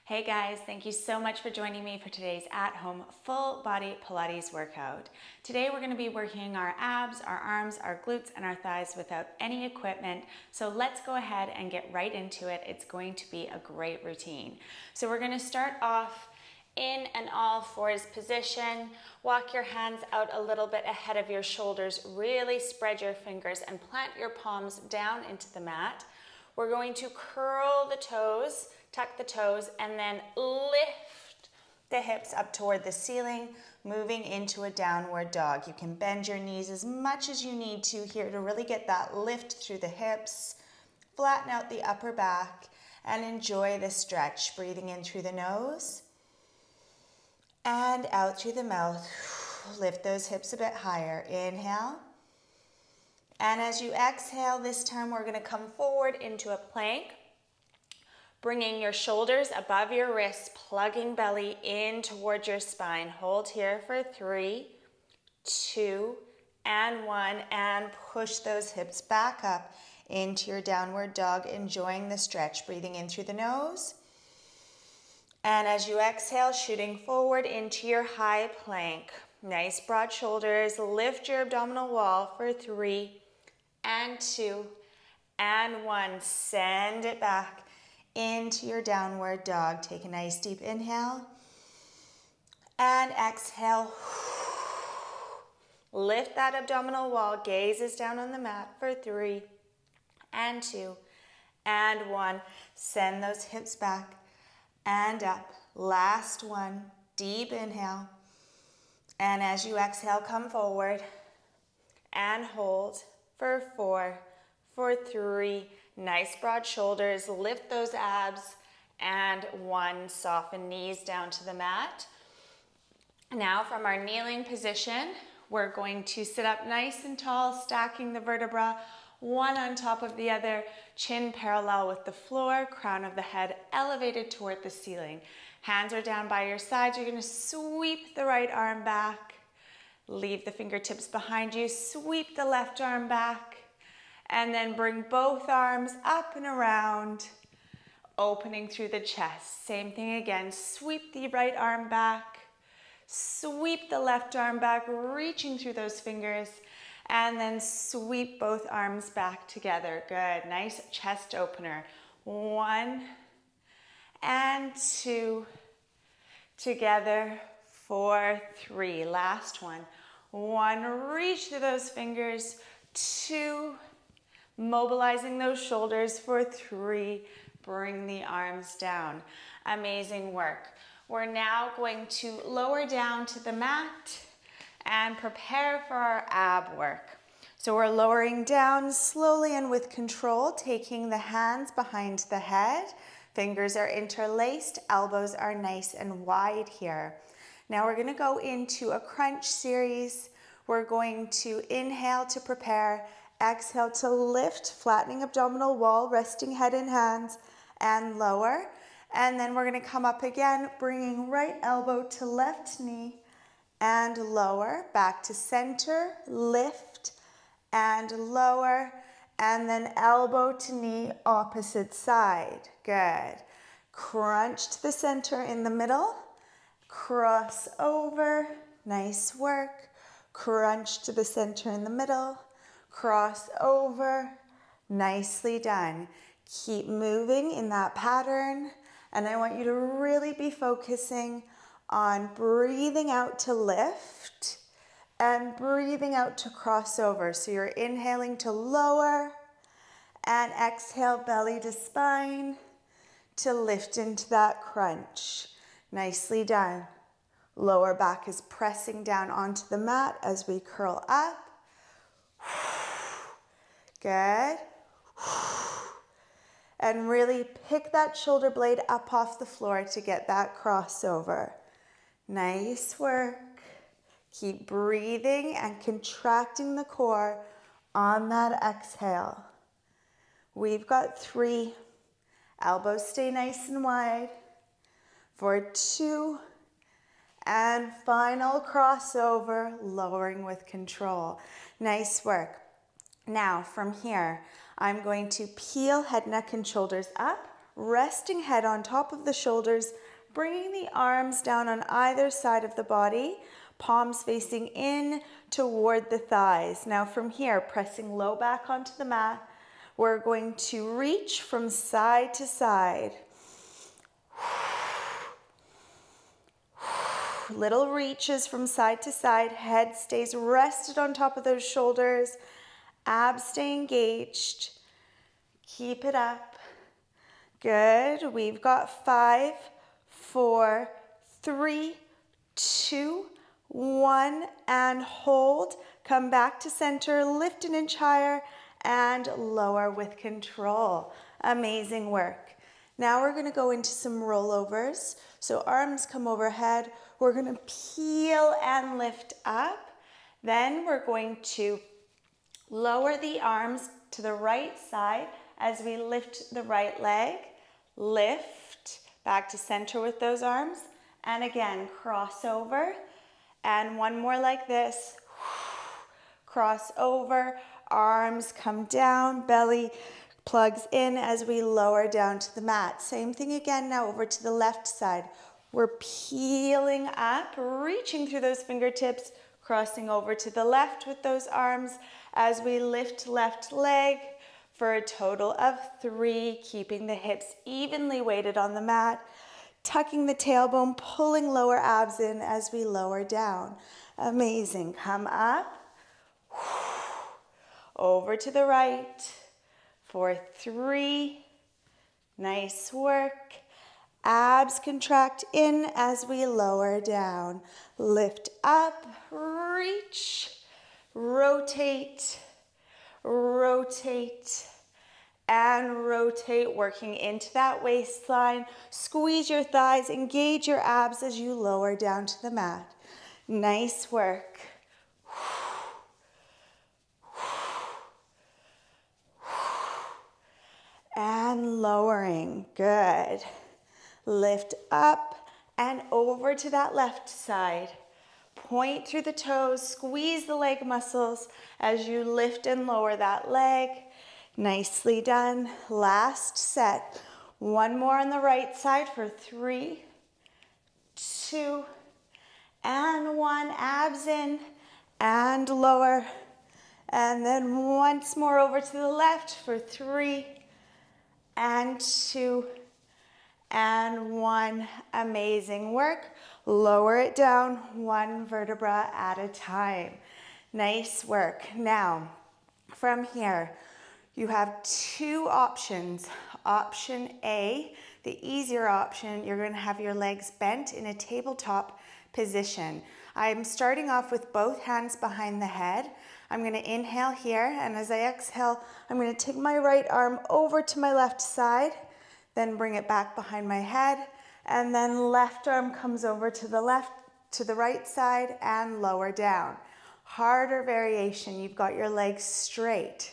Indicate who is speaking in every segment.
Speaker 1: Hey guys, thank you so much for joining me for today's at-home full body Pilates workout. Today we're going to be working our abs, our arms, our glutes, and our thighs without any equipment. So let's go ahead and get right into it. It's going to be a great routine. So we're going to start off in an all fours position. Walk your hands out a little bit ahead of your shoulders. Really spread your fingers and plant your palms down into the mat. We're going to curl the toes, tuck the toes, and then lift the hips up toward the ceiling, moving into a downward dog. You can bend your knees as much as you need to here to really get that lift through the hips. Flatten out the upper back and enjoy the stretch. Breathing in through the nose and out through the mouth. Lift those hips a bit higher. Inhale. And as you exhale, this time we're going to come forward into a plank, bringing your shoulders above your wrists, plugging belly in towards your spine. Hold here for 3, 2, and 1, and push those hips back up into your downward dog, enjoying the stretch. Breathing in through the nose. And as you exhale, shooting forward into your high plank. Nice broad shoulders. Lift your abdominal wall for 3, and 2, and 1. Send it back into your downward dog. Take a nice deep inhale and exhale. Lift that abdominal wall. Gaze is down on the mat for 3, and 2, and 1. Send those hips back and up. Last one. Deep inhale. And as you exhale, come forward and hold for 4, for 3. Nice broad shoulders. Lift those abs. And 1. Soften knees down to the mat. Now from our kneeling position, we're going to sit up nice and tall, stacking the vertebra, one on top of the other, chin parallel with the floor, crown of the head elevated toward the ceiling. Hands are down by your sides. You're going to sweep the right arm back. Leave the fingertips behind you. Sweep the left arm back. And then bring both arms up and around, opening through the chest. Same thing again. Sweep the right arm back. Sweep the left arm back, reaching through those fingers. And then sweep both arms back together. Good. Nice chest opener. 1 and 2. Together. 4, 3. Last one. 1. Reach through those fingers. 2. Mobilizing those shoulders for 3. Bring the arms down. Amazing work. We're now going to lower down to the mat and prepare for our ab work. So we're lowering down slowly and with control, taking the hands behind the head. Fingers are interlaced, elbows are nice and wide here. Now we're going to go into a crunch series. We're going to inhale to prepare, exhale to lift, flattening abdominal wall, resting head in hands, and lower. And then we're going to come up again, bringing right elbow to left knee and lower, back to center, lift and lower, and then elbow to knee, opposite side. Good. Crunch to the center in the middle. Cross over, nice work. Crunch to the center in the middle, cross over, nicely done. Keep moving in that pattern, and I want you to really be focusing on breathing out to lift and breathing out to cross over. So you're inhaling to lower and exhale belly to spine to lift into that crunch. Nicely done. Lower back is pressing down onto the mat as we curl up. Good. And really pick that shoulder blade up off the floor to get that crossover. Nice work. Keep breathing and contracting the core on that exhale. We've got 3. Elbows stay nice and wide. For 2. And final crossover, lowering with control. Nice work. Now from here, I'm going to peel head, neck, and shoulders up, resting head on top of the shoulders, bringing the arms down on either side of the body, palms facing in toward the thighs. Now from here, pressing low back onto the mat, we're going to reach from side to side. Little reaches from side to side, head stays rested on top of those shoulders, abs stay engaged. Keep it up. Good. We've got 5, 4, 3, 2, 1, and hold. Come back to center, lift an inch higher, and lower with control. Amazing work. Now we're going to go into some rollovers. So arms come overhead. We're going to peel and lift up. Then we're going to lower the arms to the right side as we lift the right leg. Lift back to center with those arms. And again, cross over. And one more like this. Cross over. Arms come down. Belly plugs in as we lower down to the mat. Same thing again now over to the left side. We're peeling up, reaching through those fingertips, crossing over to the left with those arms as we lift left leg for a total of 3, keeping the hips evenly weighted on the mat, tucking the tailbone, pulling lower abs in as we lower down. Amazing. Come up, over to the right for 3. Nice work. Abs contract in as we lower down. Lift up, reach, rotate, rotate, and rotate, working into that waistline. Squeeze your thighs, engage your abs as you lower down to the mat. Nice work. And lowering. Good. Lift up and over to that left side. Point through the toes, squeeze the leg muscles as you lift and lower that leg. Nicely done. Last set. One more on the right side for 3, 2, and 1. Abs in and lower. And then once more over to the left for 3 and 2 and 1. Amazing work. Lower it down 1 vertebra at a time. Nice work. Now, from here, you have 2 options. Option A, the easier option, you're going to have your legs bent in a tabletop position. I'm starting off with both hands behind the head. I'm going to inhale here, and as I exhale, I'm going to take my right arm over to my left side, then bring it back behind my head, and then left arm comes over to the right side and lower down. Harder variation, you've got your legs straight.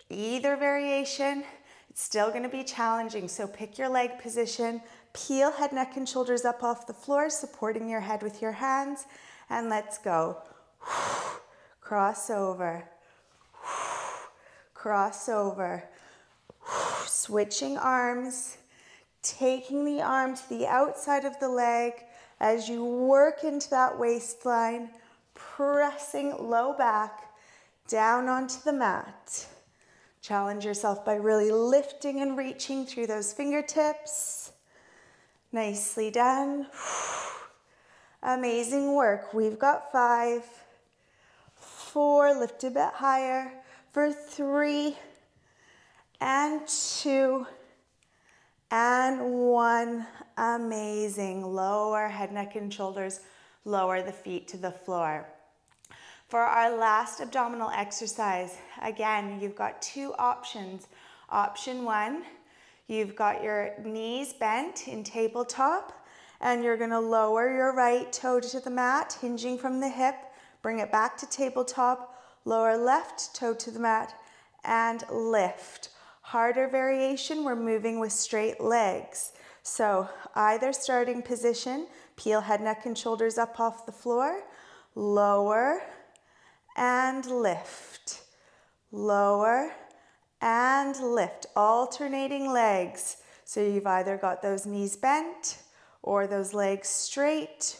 Speaker 1: Either variation, it's still going to be challenging, so pick your leg position, peel head, neck, and shoulders up off the floor, supporting your head with your hands, and let's go. Cross over, cross over, switching arms, taking the arm to the outside of the leg as you work into that waistline, pressing low back down onto the mat. Challenge yourself by really lifting and reaching through those fingertips. Nicely done. Amazing work. We've got 5, 4, lift a bit higher for 3 and 2 and 1. Amazing. Lower head, neck, and shoulders. Lower the feet to the floor. For our last abdominal exercise, again, you've got 2 options. Option 1, you've got your knees bent in tabletop, and you're going to lower your right toe to the mat, hinging from the hip, bring it back to tabletop, lower left toe to the mat, and lift. Harder variation, we're moving with straight legs. So either starting position, peel head, neck, and shoulders up off the floor, lower, and lift, lower, and lift, alternating legs. So you've either got those knees bent or those legs straight.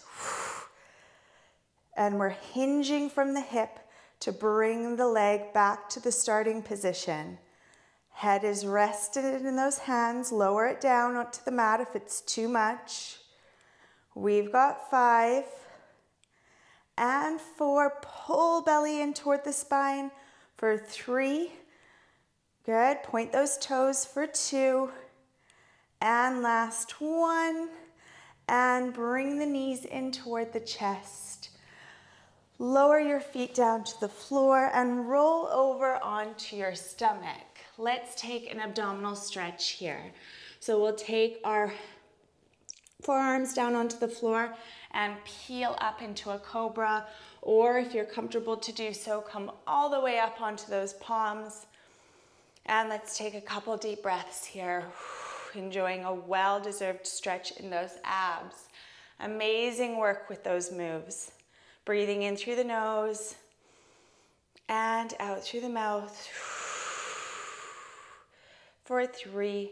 Speaker 1: And we're hinging from the hip to bring the leg back to the starting position. Head is rested in those hands. Lower it down onto the mat if it's too much. We've got 5 and 4. Pull belly in toward the spine for 3. Good. Point those toes for 2. And last 1. And bring the knees in toward the chest. Lower your feet down to the floor and roll over onto your stomach. Let's take an abdominal stretch here. So we'll take our forearms down onto the floor and peel up into a cobra, or if you're comfortable to do so, come all the way up onto those palms. And let's take a couple deep breaths here, enjoying a well-deserved stretch in those abs. Amazing work with those moves. Breathing in through the nose and out through the mouth for 3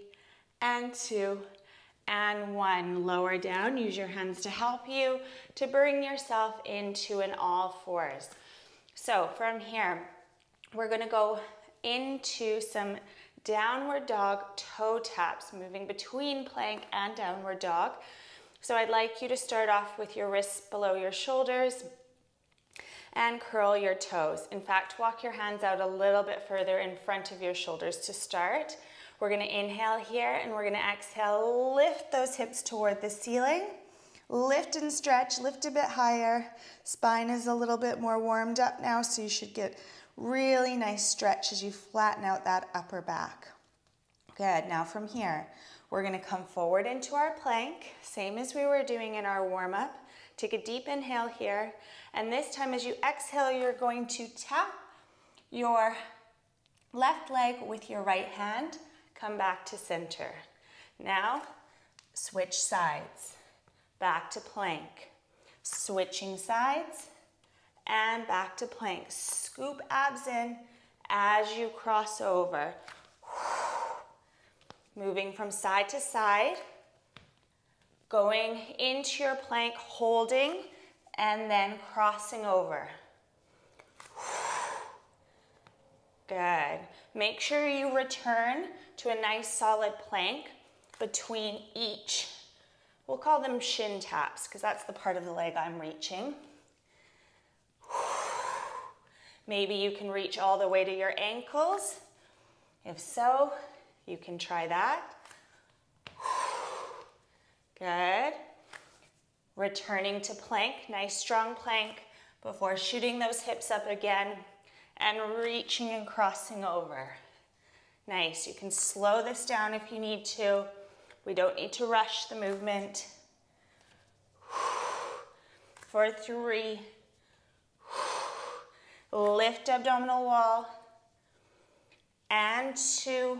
Speaker 1: and 2 and 1. Lower down. Use your hands to help you to bring yourself into an all fours. So from here, we're going to go into some downward dog toe taps, moving between plank and downward dog. So I'd like you to start off with your wrists below your shoulders and curl your toes. In fact, walk your hands out a little bit further in front of your shoulders to start. We're going to inhale here and we're going to exhale. Lift those hips toward the ceiling. Lift and stretch, lift a bit higher. Spine is a little bit more warmed up now, so you should get really nice stretch as you flatten out that upper back. Good. Now from here, we're going to come forward into our plank, same as we were doing in our warm-up. Take a deep inhale here, and this time as you exhale, you're going to tap your left leg with your right hand. Come back to center. Now, switch sides. Back to plank. Switching sides, and back to plank. Scoop abs in as you cross over. Moving from side to side. Going into your plank, holding, and then crossing over. Good. Make sure you return to a nice solid plank between each. We'll call them shin taps because that's the part of the leg I'm reaching. Maybe you can reach all the way to your ankles. If so, you can try that. Good. Returning to plank, nice strong plank before shooting those hips up again and reaching and crossing over. Nice. You can slow this down if you need to. We don't need to rush the movement. For 3. Lift abdominal wall. And 2.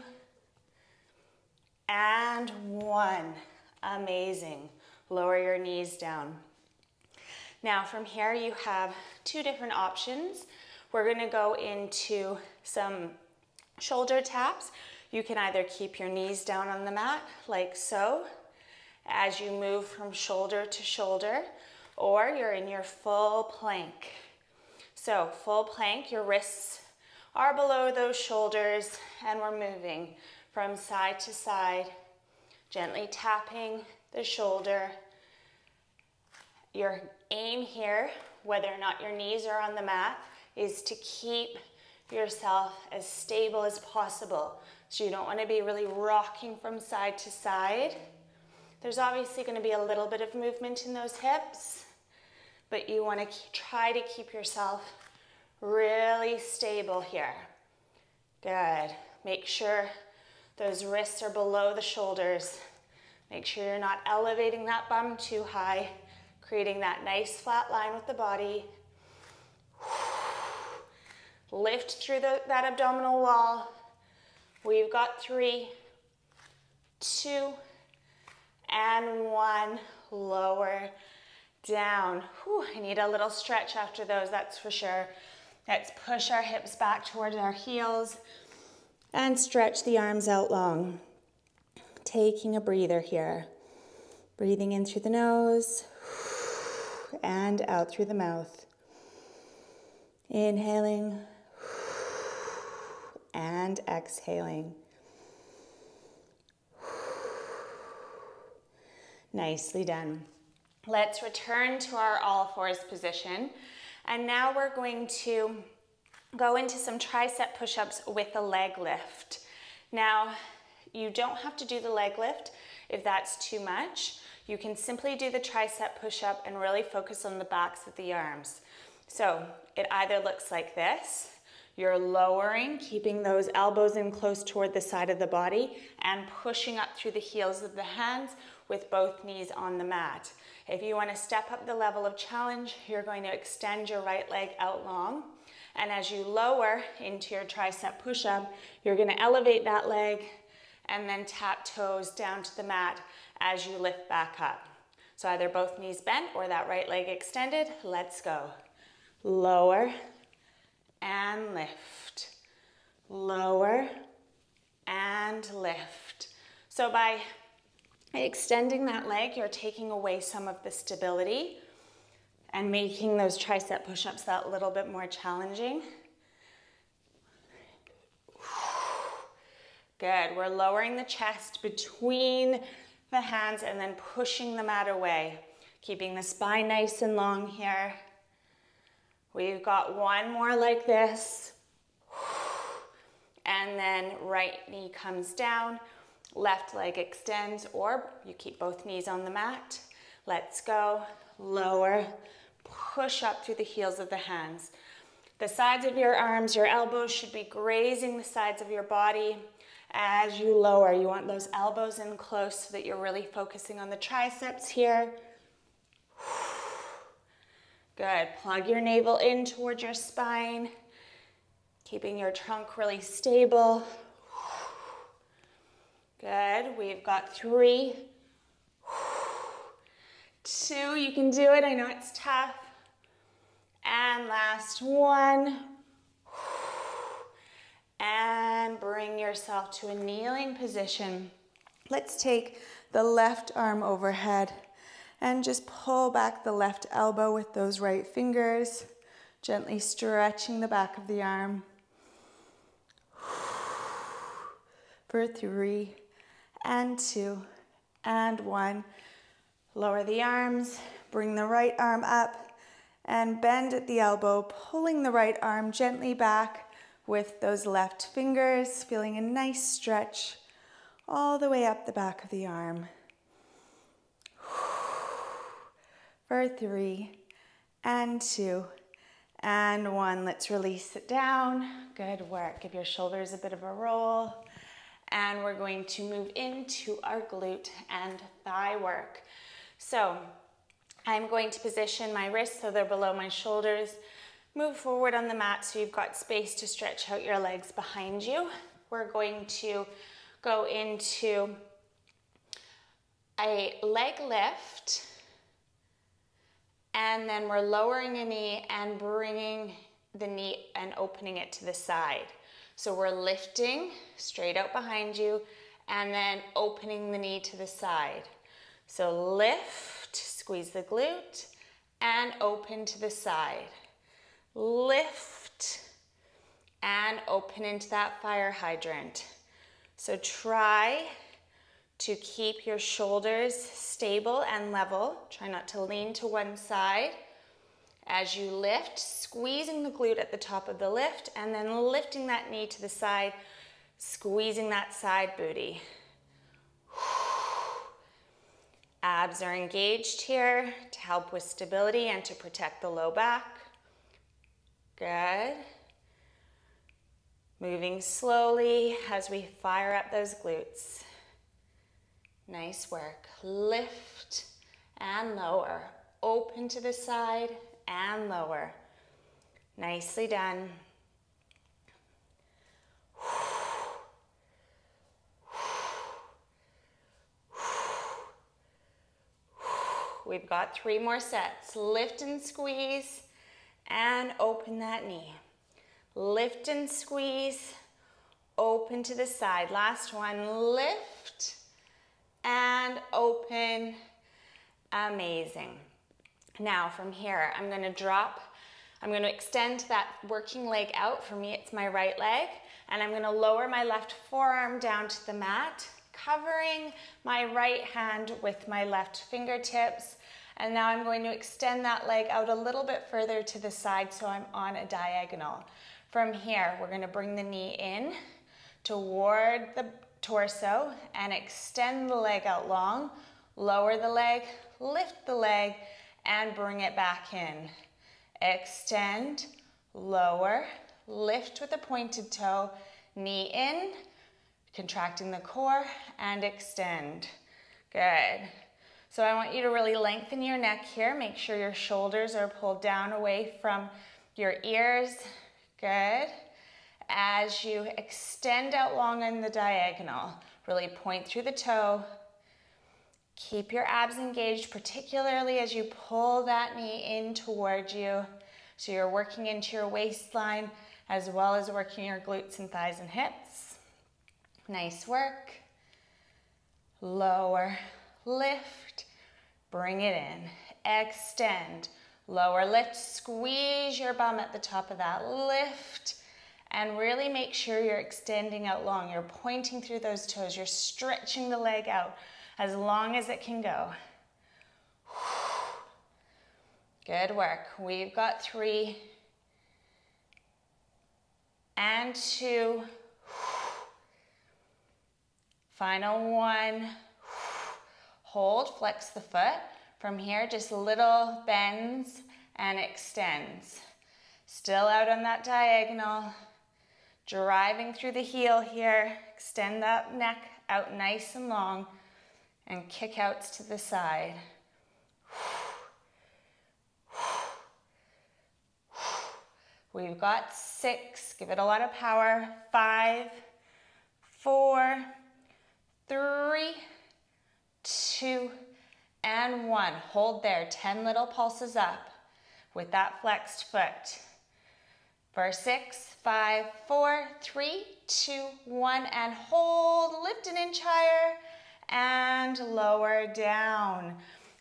Speaker 1: And 1. Amazing. Lower your knees down. Now from here you have 2 different options. We're going to go into some shoulder taps. You can either keep your knees down on the mat like so as you move from shoulder to shoulder, or you're in your full plank. So full plank, your wrists are below those shoulders and we're moving from side to side, gently tapping the shoulder. Your aim here, whether or not your knees are on the mat, is to keep yourself as stable as possible. So you don't want to be really rocking from side to side. There's obviously going to be a little bit of movement in those hips, but you want to try to keep yourself really stable here. Good. Make sure those wrists are below the shoulders. Make sure you're not elevating that bum too high, creating that nice flat line with the body. Lift through that abdominal wall. We've got 3, 2, and 1. Lower down. Whew, I need a little stretch after those, that's for sure. Let's push our hips back towards our heels and stretch the arms out long. taking a breather here. Breathing in through the nose and out through the mouth. Inhaling and exhaling. Nicely done. Let's return to our all fours position. And now we're going to go into some tricep push-ups with a leg lift. Now, you don't have to do the leg lift if that's too much. You can simply do the tricep push-up and really focus on the backs of the arms. So it either looks like this. You're lowering, keeping those elbows in close toward the side of the body and pushing up through the heels of the hands with both knees on the mat. If you want to step up the level of challenge, you're going to extend your right leg out long. And as you lower into your tricep push-up, you're going to elevate that leg and then tap toes down to the mat as you lift back up. So either both knees bent or that right leg extended. Let's go. Lower and lift. Lower and lift. So by extending that leg, you're taking away some of the stability and making those tricep push-ups that little bit more challenging. Good. We're lowering the chest between the hands and then pushing the mat away. Keeping the spine nice and long here. We've got one more like this. And then right knee comes down, left leg extends, or you keep both knees on the mat. Let's go. Lower, push up through the heels of the hands. The sides of your arms, your elbows should be grazing the sides of your body. As you lower, you want those elbows in close so that you're really focusing on the triceps here. Good. Plug your navel in towards your spine, keeping your trunk really stable. Good. We've got 3, 2. You can do it. I know it's tough. And last 1. And bring yourself to a kneeling position. Let's take the left arm overhead and just pull back the left elbow with those right fingers, gently stretching the back of the arm. For 3 and 2 and 1. Lower the arms, bring the right arm up and bend at the elbow, pulling the right arm gently back with those left fingers, feeling a nice stretch all the way up the back of the arm. For 3 and 2 and 1. Let's release it down. Good work. Give your shoulders a bit of a roll. And we're going to move into our glute and thigh work. So I'm going to position my wrists so they're below my shoulders. Move forward on the mat so you've got space to stretch out your legs behind you. We're going to go into a leg lift, and then we're lowering a knee and bringing the knee and opening it to the side. So we're lifting straight out behind you and then opening the knee to the side. So lift, squeeze the glute, and open to the side. Lift and open into that fire hydrant. So try to keep your shoulders stable and level. Try not to lean to one side. As you lift, squeezing the glute at the top of the lift and then lifting that knee to the side, squeezing that side booty. Abs are engaged here to help with stability and to protect the low back. Good. Moving slowly as we fire up those glutes. Nice work. Lift and lower. Open to the side and lower. Nicely done. We've got 3 more sets. Lift and squeeze and open that knee. Lift and squeeze, open to the side. Last one, lift and open. Amazing. Now from here, I'm going to extend that working leg out. For me, it's my right leg, and I'm going to lower my left forearm down to the mat, covering my right hand with my left fingertips. And now I'm going to extend that leg out a little bit further to the side so I'm on a diagonal. From here, we're going to bring the knee in toward the torso and extend the leg out long. Lower the leg, lift the leg, and bring it back in. Extend, lower, lift with a pointed toe, knee in, contracting the core, and extend. Good. So I want you to really lengthen your neck here. Make sure your shoulders are pulled down away from your ears. Good. As you extend out long in the diagonal, really point through the toe. Keep your abs engaged, particularly as you pull that knee in towards you. So you're working into your waistline as well as working your glutes and thighs and hips. Nice work. Lower, lift, bring it in. Extend, lower, lift, squeeze your bum at the top of that. Lift, and really make sure you're extending out long. You're pointing through those toes. You're stretching the leg out as long as it can go. Good work. We've got 3 and 2. Final 1. Hold, flex the foot. From here, just little bends and extends. Still out on that diagonal. Driving through the heel here. Extend that neck out nice and long. And kick outs to the side. We've got 6. Give it a lot of power. 5, 4, 3, 2, and 1. Hold there. 10 little pulses up with that flexed foot. For 6, 5, 4, 3, 2, 1, and hold. Lift an inch higher. And lower down.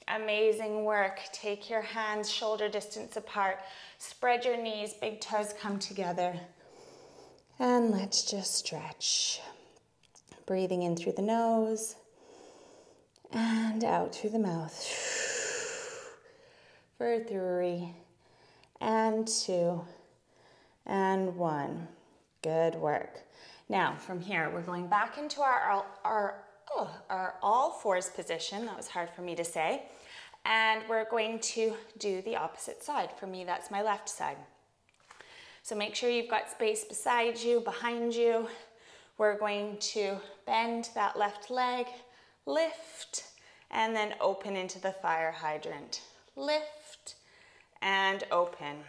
Speaker 1: Amazing work. Take your hands shoulder distance apart. Spread your knees, big toes come together. And let's just stretch. Breathing in through the nose and out through the mouth. For 3 and 2 and 1. Good work. Now from here, we're going back into our all fours position. That was hard for me to say. And we're going to do the opposite side. For me, that's my left side. So make sure you've got space beside you, behind you. We're going to bend that left leg, lift, and then open into the fire hydrant. Lift and open.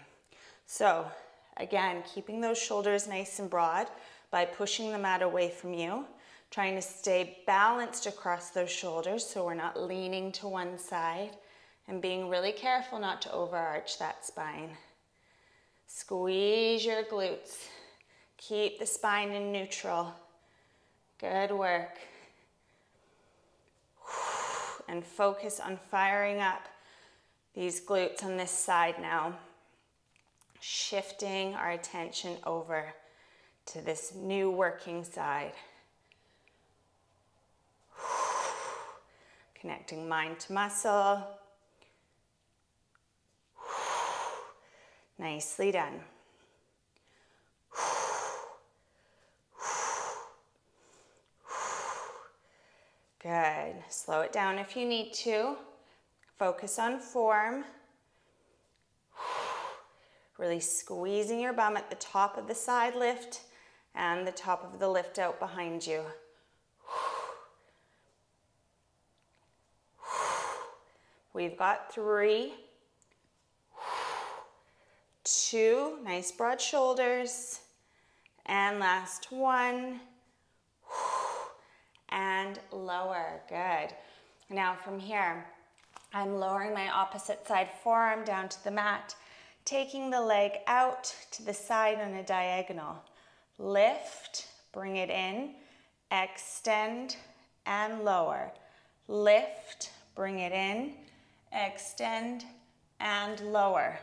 Speaker 1: So again, keeping those shoulders nice and broad by pushing the mat away from you. Trying to stay balanced across those shoulders so we're not leaning to one side, and being really careful not to overarch that spine. Squeeze your glutes. Keep the spine in neutral. Good work. And focus on firing up these glutes on this side now. Shifting our attention over to this new working side. Connecting mind to muscle. Nicely done. Good. Slow it down if you need to. Focus on form. Really squeezing your bum at the top of the side lift and the top of the lift out behind you. We've got 3, 2, nice broad shoulders, and last 1, and lower. Good. Now from here, I'm lowering my opposite side forearm down to the mat, taking the leg out to the side on a diagonal. Lift, bring it in, extend, and lower. lift, bring it in, extend, and lower.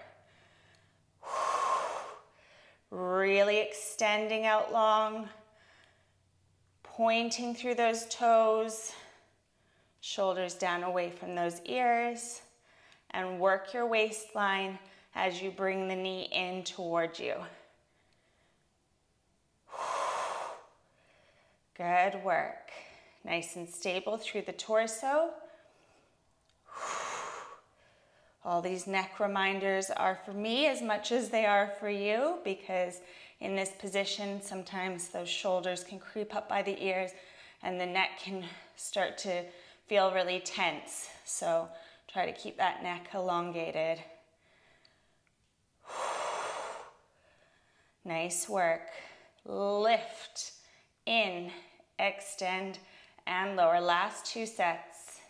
Speaker 1: Really extending out long, pointing through those toes, shoulders down away from those ears, and work your waistline as you bring the knee in toward you. Good work. Nice and stable through the torso. All these neck reminders are for me as much as they are for you, because in this position, sometimes those shoulders can creep up by the ears and the neck can start to feel really tense. So try to keep that neck elongated. Nice work. Lift, in, extend, and lower. Last 2 sets.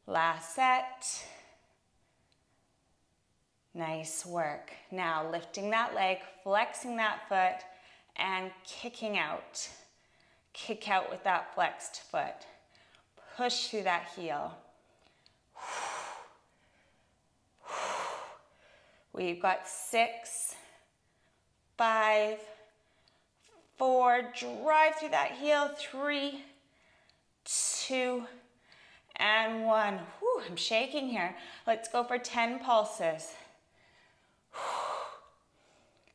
Speaker 1: Last set. Nice work. Now lifting that leg, flexing that foot, and kicking out. Kick out with that flexed foot. Push through that heel. We've got 6, 5, 4, drive through that heel, 3, 2, and 1. Whew, I'm shaking here. Let's go for 10 pulses.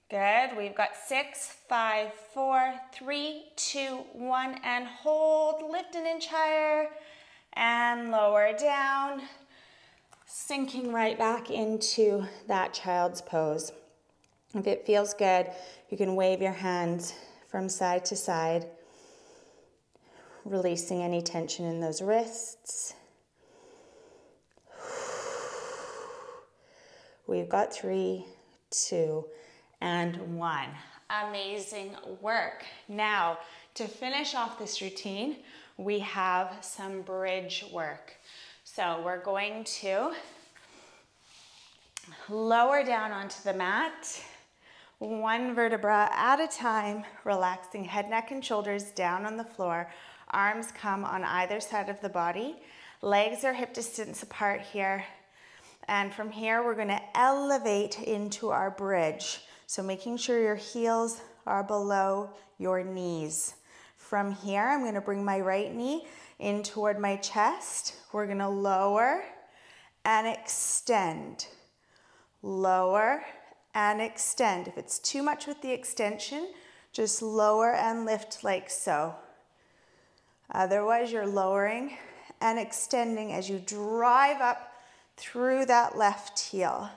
Speaker 1: Good, we've got 6, 5, 4, 3, 2, 1, and hold, lift an inch higher, and lower down, sinking right back into that child's pose. If it feels good, you can wave your hands from side to side, releasing any tension in those wrists. We've got 3, 2, and 1. Amazing work. Now, to finish off this routine, we have some bridge work. So we're going to lower down onto the mat, 1 vertebra at a time, relaxing head, neck, and shoulders down on the floor. Arms come on either side of the body. Legs are hip distance apart here. And from here, we're gonna elevate into our bridge. So making sure your heels are below your knees. From here, I'm gonna bring my right knee in toward my chest. We're gonna lower and extend. Lower and extend. If it's too much with the extension, just lower and lift like so. Otherwise, you're lowering and extending as you drive up through that left heel.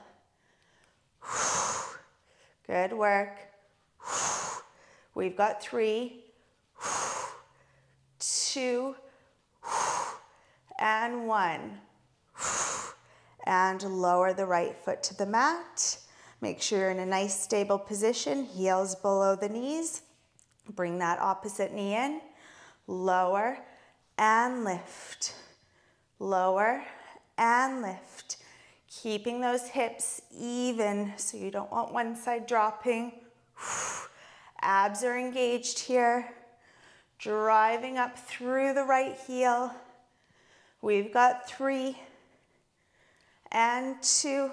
Speaker 1: Good work. We've got 3, 2, and 1. And lower the right foot to the mat. Make sure you're in a nice stable position, heels below the knees. Bring that opposite knee in. Lower and lift. Lower and lift. Keeping those hips even, so you don't want one side dropping. Abs are engaged here. Driving up through the right heel. We've got 3, and 2,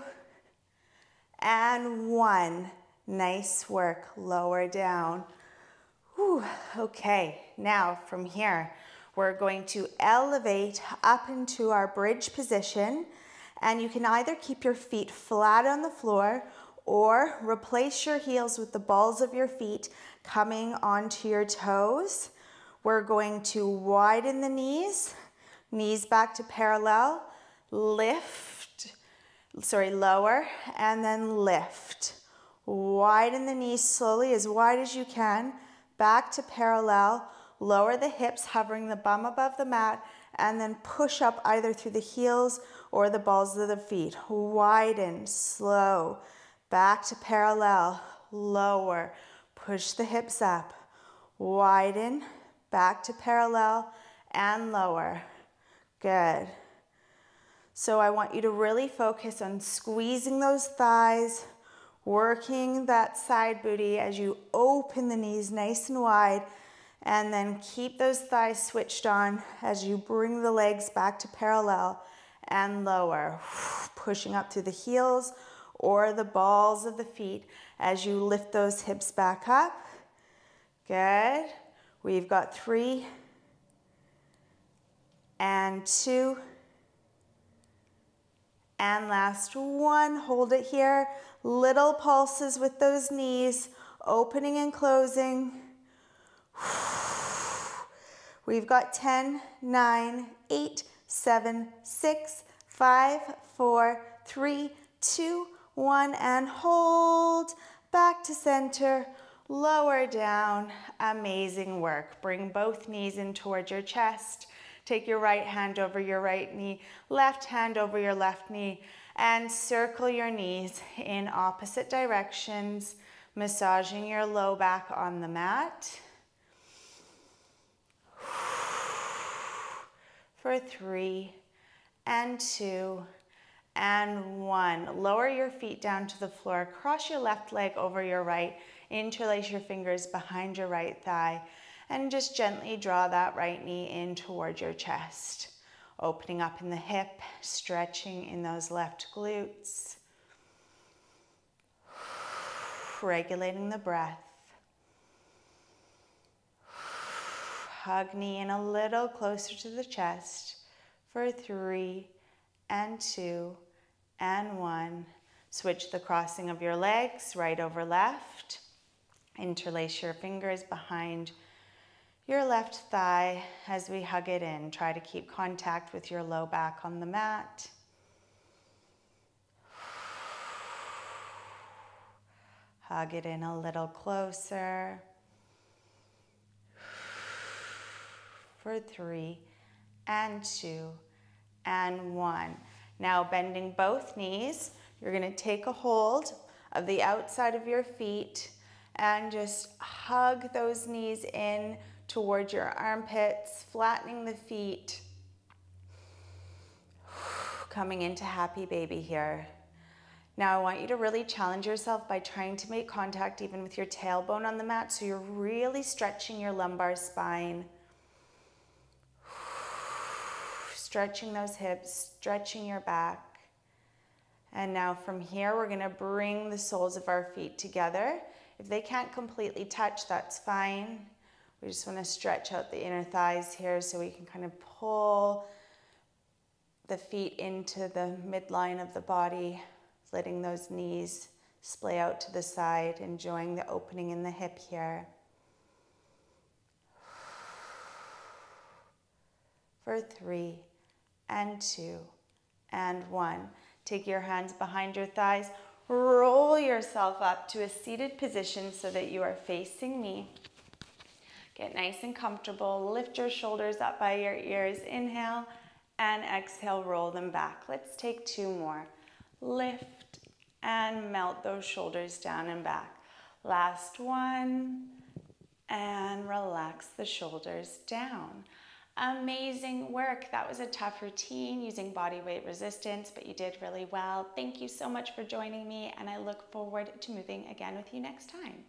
Speaker 1: and 1. Nice work. Lower down. Whew. Okay, now from here, we're going to elevate up into our bridge position, and you can either keep your feet flat on the floor or replace your heels with the balls of your feet coming onto your toes. We're going to widen the knees, knees back to parallel, lower, and then lift. Widen the knees slowly, as wide as you can, back to parallel, lower the hips, hovering the bum above the mat, and then push up either through the heels or the balls of the feet. Widen, slow, back to parallel, lower, push the hips up, widen, back to parallel, and lower. Good. So I want you to really focus on squeezing those thighs, working that side booty as you open the knees nice and wide And then keep those thighs switched on as you bring the legs back to parallel and lower, pushing up through the heels or the balls of the feet as you lift those hips back up. Good. We've got 3 and 2 and last 1. Hold it here. Little pulses with those knees, opening and closing. We've got 10, 9, 8, 7, 6, 5, 4, 3, 2, 1, and hold. Back to center, lower down. Amazing work. Bring both knees in towards your chest. Take your right hand over your right knee, left hand over your left knee, and circle your knees in opposite directions, massaging your low back on the mat. For 3 and 2 and 1. Lower your feet down to the floor. Cross your left leg over your right. Interlace your fingers behind your right thigh. And just gently draw that right knee in towards your chest. Opening up in the hip, stretching in those left glutes. Regulating the breath. Hug knee in a little closer to the chest for 3 and 2 and 1. Switch the crossing of your legs, right over left. Interlace your fingers behind your left thigh as we hug it in. Try to keep contact with your low back on the mat. Hug it in a little closer. For 3 and 2 and 1. Now bending both knees, you're going to take a hold of the outside of your feet and just hug those knees in towards your armpits, flattening the feet. Coming into happy baby here. Now I want you to really challenge yourself by trying to make contact even with your tailbone on the mat, so you're really stretching your lumbar spine. Stretching those hips, stretching your back. And now from here, we're gonna bring the soles of our feet together. If they can't completely touch, that's fine. We just wanna stretch out the inner thighs here so we can kind of pull the feet into the midline of the body, letting those knees splay out to the side, enjoying the opening in the hip here. For 3 and 2 and 1. Take your hands behind your thighs. Roll yourself up to a seated position so that you are facing me. Get nice and comfortable. Lift your shoulders up by your ears. Inhale and exhale, roll them back. Let's take 2 more. Lift and melt those shoulders down and back. Last one. And relax the shoulders down. Amazing work. That was a tough routine using body weight resistance, but you did really well. Thank you so much for joining me, and I look forward to moving again with you next time.